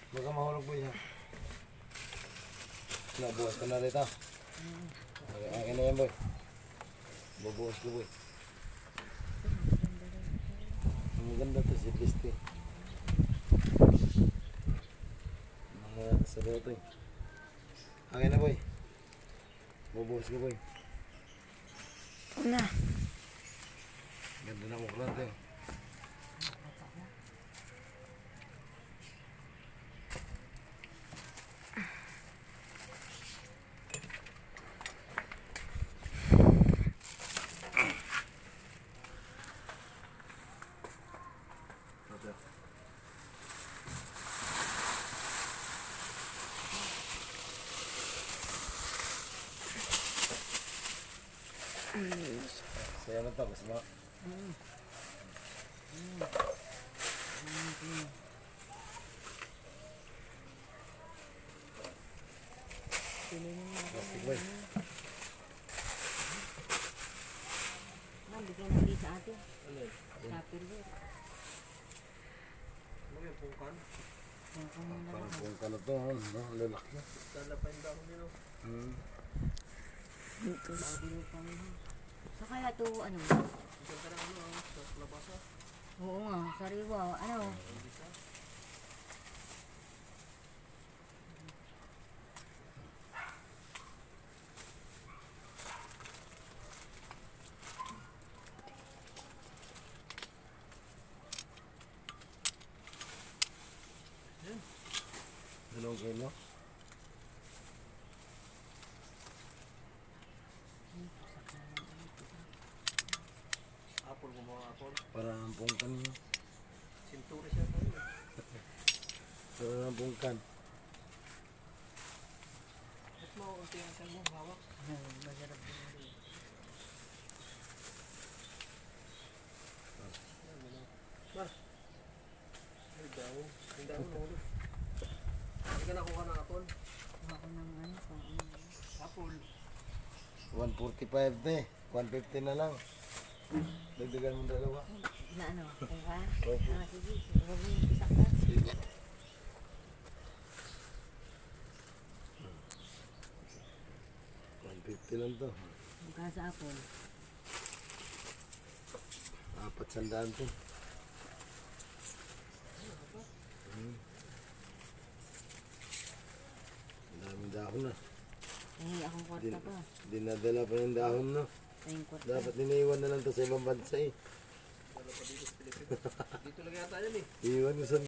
Baka mahulog po yan. Nabukas ka na rito. Akin na yan boy. Bubukas ko boy. Ang ganda to si Biste. Mga saboto eh. Akin na boy. Bubukas ko boy. Una. Ganda na mukha natin. Saya na to, gusto mo? Plastic boy. Bigyan natin sa atin. Tupperware. Ano yung pungkan? Parang pungkan na to, no? Lalaki na. Lalapay yung dahon nyo. Bago yung pang... So kaya ito, ano? Diyan ka lang sa labasa. Oo nga, sariwa. Ano? Dalawang kilo. Apple mo mga apple. Parang pungkan yun. Sinturi siya tayo. Parang pungkan. Ba't mo unti ang sa'yo mo hawak? Masarap din. Ay daw. Yung dahon mo ulit. Hindi ka nakuha ng apple. Kuha ko ng ano, pang ano. Apple. 145 na eh. 150 na lang. Dagdagan mo dalawa. Na ano? Kung ka? Opo. Sige. Huwag mo yung pisak ka. Sige. $150 lang to. Magkano sa apple? 400 to. Ang daming dahon na. Eh, akong kwarta pa. Dinadala pa yung dahon na. Ayong kwarta. Dapat iniwan na lang to sa ibang bansa eh. Dito lang yata yan eh. Iwan mo sa